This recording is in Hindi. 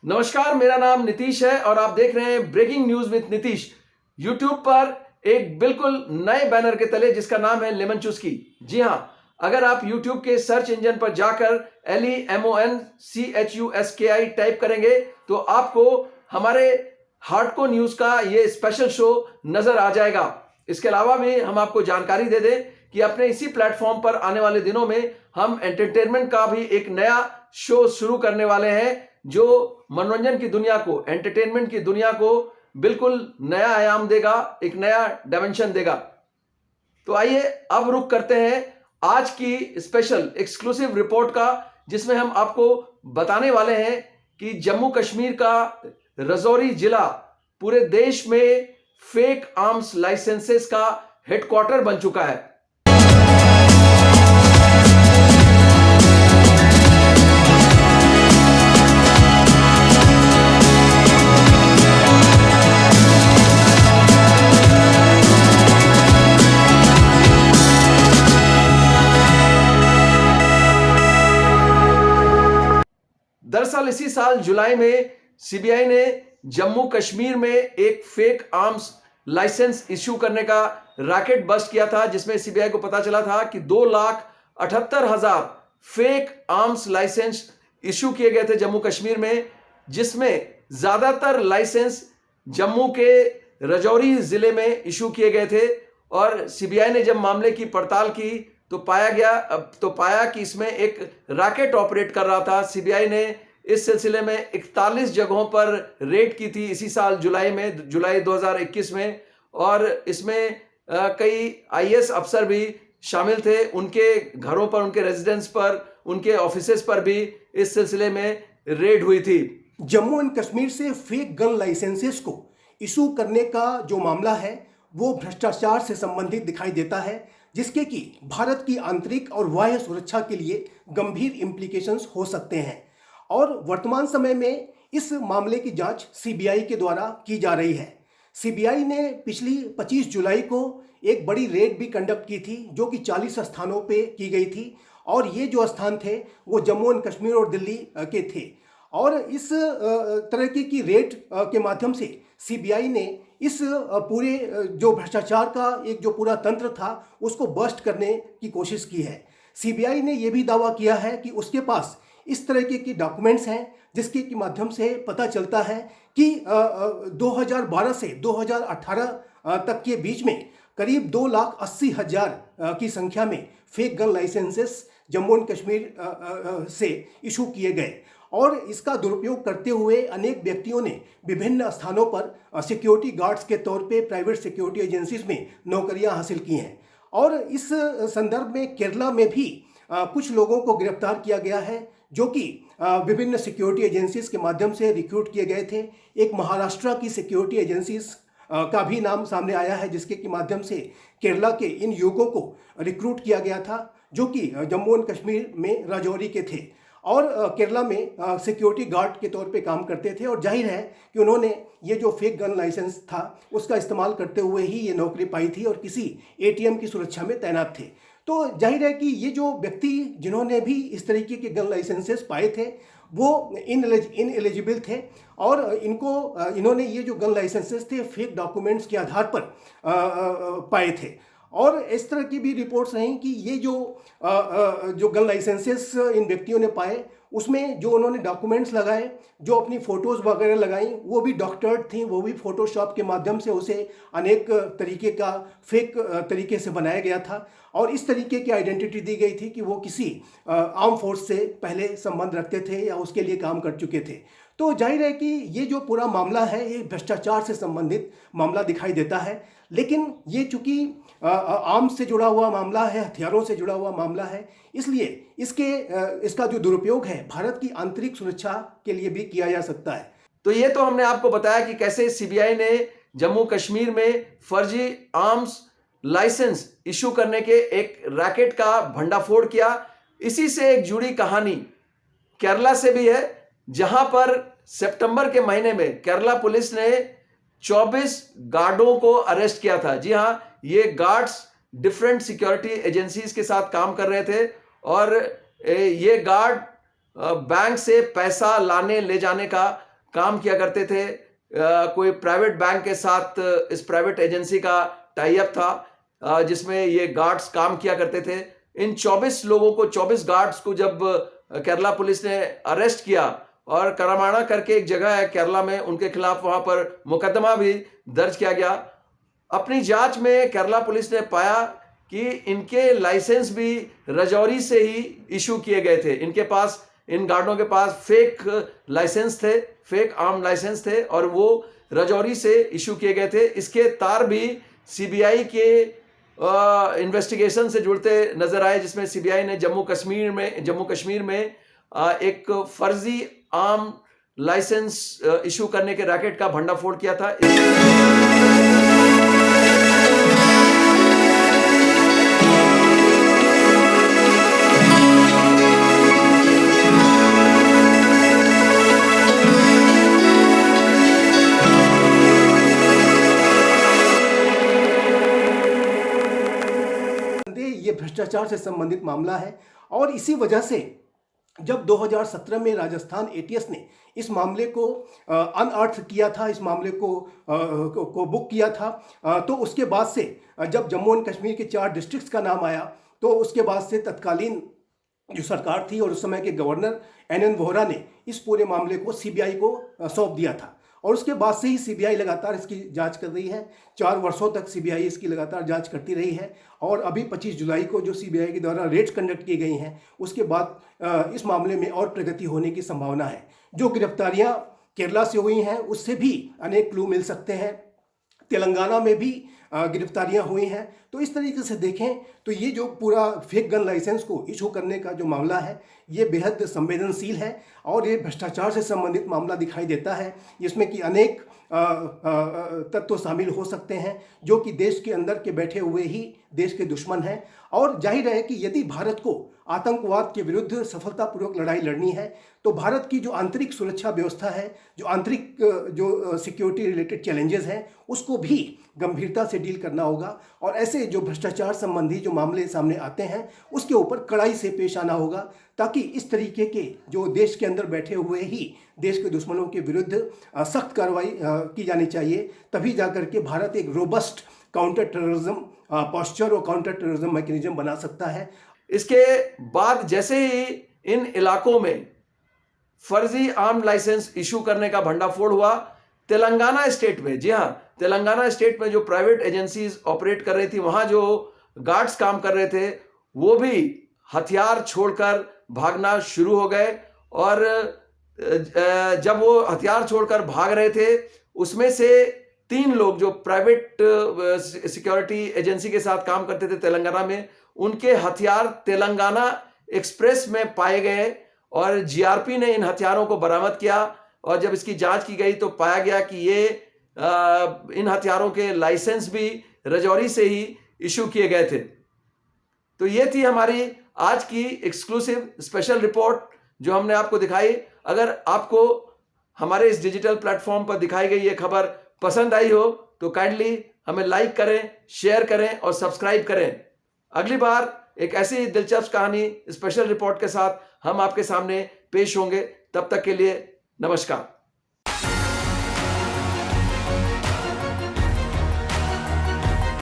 नमस्कार, मेरा नाम नीतीश है और आप देख रहे हैं breaking news with Nitish. YouTube पर एक बिल्कुल नए बैनर के तले जिसका नाम है लेमन चुस्की। जी हां, अगर आप यूट्यूब के सर्च इंजन पर जाकर LEMONCHUSKI टाइप करेंगे तो आपको हमारे हार्डकोर न्यूज का ये स्पेशल शो नजर आ जाएगा। इसके अलावा भी हम आपको जानकारी दे दें कि अपने इसी प्लेटफॉर्म पर आने वाले दिनों में हम एंटरटेनमेंट का भी एक नया शो शुरू करने वाले हैं जो मनोरंजन की दुनिया को, एंटरटेनमेंट की दुनिया को बिल्कुल नया आयाम देगा, एक नया डायमेंशन देगा। तो आइए अब रुक करते हैं आज की स्पेशल एक्सक्लूसिव रिपोर्ट का, जिसमें हम आपको बताने वाले हैं कि जम्मू कश्मीर का रजौरी जिला पूरे देश में फेक आर्म्स लाइसेंसेस का हेडक्वार्टर बन चुका है। दरअसल इसी साल जुलाई में सीबीआई ने जम्मू कश्मीर में एक फेक आर्म्स लाइसेंस इश्यू करने का रैकेट बस्ट किया था, जिसमें सीबीआई को पता चला था कि 2,78,000 फेक आर्म्स लाइसेंस इश्यू किए गए थे जम्मू कश्मीर में, जिसमें ज्यादातर लाइसेंस जम्मू के रजौरी जिले में इश्यू किए गए थे। और सीबीआई ने जब मामले की पड़ताल की तो पाया कि इसमें एक रैकेट ऑपरेट कर रहा था। सीबीआई ने इस सिलसिले में 41 जगहों पर रेड की थी इसी साल जुलाई 2021 में, और इसमें कई आईएएस अफसर भी शामिल थे। उनके घरों पर, उनके रेजिडेंस पर, उनके ऑफिसेस पर भी इस सिलसिले में रेड हुई थी। जम्मू एंड कश्मीर से फेक गन लाइसेंसेस को इशू करने का जो मामला है वो भ्रष्टाचार से संबंधित दिखाई देता है, जिसके कि भारत की आंतरिक और बाह्य सुरक्षा के लिए गंभीर इम्प्लीकेशंस हो सकते हैं। और वर्तमान समय में इस मामले की जांच सीबीआई के द्वारा की जा रही है। सीबीआई ने पिछली 25 जुलाई को एक बड़ी रेड भी कंडक्ट की थी, जो कि 40 स्थानों पे की गई थी, और ये जो स्थान थे वो जम्मू एंड कश्मीर और दिल्ली के थे। और इस तरह की रेड के माध्यम से सीबीआई ने इस पूरे जो भ्रष्टाचार का एक जो पूरा तंत्र था उसको बस्ट करने की कोशिश की है। सीबीआई ने यह भी दावा किया है कि उसके पास इस तरह के डॉक्यूमेंट्स हैं जिसके की माध्यम से पता चलता है कि 2012 से 2018 तक के बीच में करीब 2,80,000 की संख्या में fake gun licences Jammu and Kashmir से इशू किए गए। और इसका दुरुपयोग करते हुए अनेक व्यक्तियों ने विभिन्न स्थानों पर सिक्योरिटी गार्ड्स के तौर पे प्राइवेट सिक्योरिटी एजेंसीज में नौकरियां हासिल की हैं। और इस संदर्भ में केरला में भी कुछ लोगों को गिरफ्तार किया गया है, जो कि विभिन्न सिक्योरिटी एजेंसीज के माध्यम से रिक्रूट किए गए थे। एक महाराष्ट्र की सिक्योरिटी एजेंसीज का भी नाम सामने आया है, जिसके की माध्यम से केरला के इन युवकों को रिक्रूट किया गया था, जो कि जम्मू एंड कश्मीर में राजौरी के थे और केरला में सिक्योरिटी गार्ड के तौर पे काम करते थे। और जाहिर है कि उन्होंने ये जो फेक गन लाइसेंस था उसका इस्तेमाल करते हुए ही ये नौकरी पाई थी और किसी एटीएम की सुरक्षा में तैनात थे। तो जाहिर है कि ये जो व्यक्ति जिन्होंने भी इस तरीके के गन लाइसेंसेस पाए थे वो इनएलिजिबल थे, और इन्होंने ये जो गन लाइसेंसेस थे फेक डॉक्यूमेंट्स के आधार पर पाए थे। और इस तरह की भी रिपोर्ट्स रहीं कि ये जो गन लाइसेंसेस इन व्यक्तियों ने पाए उसमें जो उन्होंने डॉक्यूमेंट्स लगाए, जो अपनी फ़ोटोज़ वगैरह लगाई, वो भी डॉक्टर्ड थी, वो भी फ़ोटोशॉप के माध्यम से उसे अनेक तरीके का फेक तरीके से बनाया गया था। और इस तरीके की आइडेंटिटी दी गई थी कि वो किसी आर्म फोर्स से पहले संबंध रखते थे या उसके लिए काम कर चुके थे। तो जाहिर है कि ये जो पूरा मामला है ये भ्रष्टाचार से संबंधित मामला दिखाई देता है। लेकिन ये चूँकि आर्म्स से जुड़ा हुआ मामला है, हथियारों से जुड़ा हुआ मामला है, इसलिए इसका जो दुरुपयोग है भारत की आंतरिक सुरक्षा के लिए भी किया जा सकता है। तो ये तो हमने आपको बताया कि कैसे सीबीआई ने जम्मू कश्मीर में फर्जी आर्म्स लाइसेंस इशू करने के एक रैकेट का भंडाफोड़ किया। इसी से एक जुड़ी कहानी केरला से भी है, जहां पर सितंबर के महीने में केरला पुलिस ने 24 गार्डों को अरेस्ट किया था। जी हां, ये गार्ड्स डिफरेंट सिक्योरिटी एजेंसीज के साथ काम कर रहे थे और ये गार्ड बैंक से पैसा लाने ले जाने का काम किया करते थे। कोई प्राइवेट बैंक के साथ इस प्राइवेट एजेंसी का टाई अप था, जिसमें ये गार्ड्स काम किया करते थे। इन 24 लोगों को, 24 गार्ड्स को जब केरला पुलिस ने अरेस्ट किया, और करमाणा करके एक जगह है केरला में, उनके खिलाफ वहां पर मुकदमा भी दर्ज किया गया। अपनी जांच में केरला पुलिस ने पाया कि इनके लाइसेंस भी रजौरी से ही इशू किए गए थे। इनके पास, इन गार्डों के पास फेक लाइसेंस थे, फेक आर्म लाइसेंस थे, और वो रजौरी से इशू किए गए थे। इसके तार भी सीबीआई के इन्वेस्टिगेशन से जुड़ते नजर आए, जिसमें सीबीआई ने जम्मू कश्मीर में एक फर्जी आर्म लाइसेंस इशू करने के रैकेट का भंडाफोड़ किया था। ये भ्रष्टाचार से संबंधित मामला है, और इसी वजह से जब 2017 में राजस्थान एटीएस ने इस मामले को अनअर्थ किया था, इस मामले को बुक किया था, तो उसके बाद से जब जम्मू एंड कश्मीर के 4 डिस्ट्रिक्ट्स का नाम आया, तो उसके बाद से तत्कालीन जो सरकार थी और उस समय के गवर्नर एनएन वोहरा ने इस पूरे मामले को सीबीआई को सौंप दिया था। और उसके बाद से ही सीबीआई लगातार इसकी जांच कर रही है। 4 वर्षों तक सीबीआई इसकी लगातार जांच करती रही है, और अभी 25 जुलाई को जो सीबीआई के द्वारा रेड्स कंडक्ट की गई हैं, उसके बाद इस मामले में और प्रगति होने की संभावना है। जो गिरफ्तारियां केरला से हुई हैं, उससे भी अनेक क्लू मिल सकते हैं। तेलंगाना में भी गिरफ्तारियां हुई हैं। तो इस तरीके से देखें तो ये जो पूरा फेक गन लाइसेंस को इशू करने का जो मामला है, ये बेहद संवेदनशील है, और ये भ्रष्टाचार से संबंधित मामला दिखाई देता है, जिसमें कि अनेक तत्व शामिल हो सकते हैं, जो कि देश के अंदर के बैठे हुए ही देश के दुश्मन हैं। और जाहिर है कि यदि भारत को आतंकवाद के विरुद्ध सफलतापूर्वक लड़ाई लड़नी है, तो भारत की जो आंतरिक सुरक्षा व्यवस्था है, जो आंतरिक जो सिक्योरिटी रिलेटेड चैलेंजेस हैं, उसको भी गंभीरता से डील करना होगा, और ऐसे जो भ्रष्टाचार संबंधी जो मामले सामने आते हैं, उसके ऊपर कड़ाई से पेश आना होगा, ताकि इस तरीके के जो देश के अंदर बैठे हुए ही देश के दुश्मनों के विरुद्ध सख्त कार्रवाई की जानी चाहिए। तभी जाकर के भारत एक रोबस्ट काउंटर टेररिज्म पॉस्चर और काउंटर टेररिज्म मैकेनिज्म बना सकता है। इसके बाद जैसे ही इन इलाकों में फर्जी आर्म लाइसेंस इशू करने का भंडाफोड़ हुआ, तेलंगाना स्टेट में, जी हाँ, तेलंगाना स्टेट में जो प्राइवेट एजेंसीज ऑपरेट कर रही थी, वहां जो गार्ड्स काम कर रहे थे, वो भी हथियार छोड़कर भागना शुरू हो गए। और जब वो हथियार छोड़कर भाग रहे थे, उसमें से 3 लोग जो प्राइवेट सिक्योरिटी एजेंसी के साथ काम करते थे तेलंगाना में, उनके हथियार तेलंगाना एक्सप्रेस में पाए गए, और जीआरपी ने इन हथियारों को बरामद किया। और जब इसकी जांच की गई तो पाया गया कि ये इन हथियारों के लाइसेंस भी रजौरी से ही इशू किए गए थे। तो ये थी हमारी आज की एक्सक्लूसिव स्पेशल रिपोर्ट जो हमने आपको दिखाई। अगर आपको हमारे इस डिजिटल प्लेटफॉर्म पर दिखाई गई ये खबर पसंद आई हो, तो काइंडली हमें लाइक करें, शेयर करें और सब्सक्राइब करें। अगली बार एक ऐसी दिलचस्प कहानी, स्पेशल रिपोर्ट के साथ हम आपके सामने पेश होंगे। तब तक के लिए नमस्कार।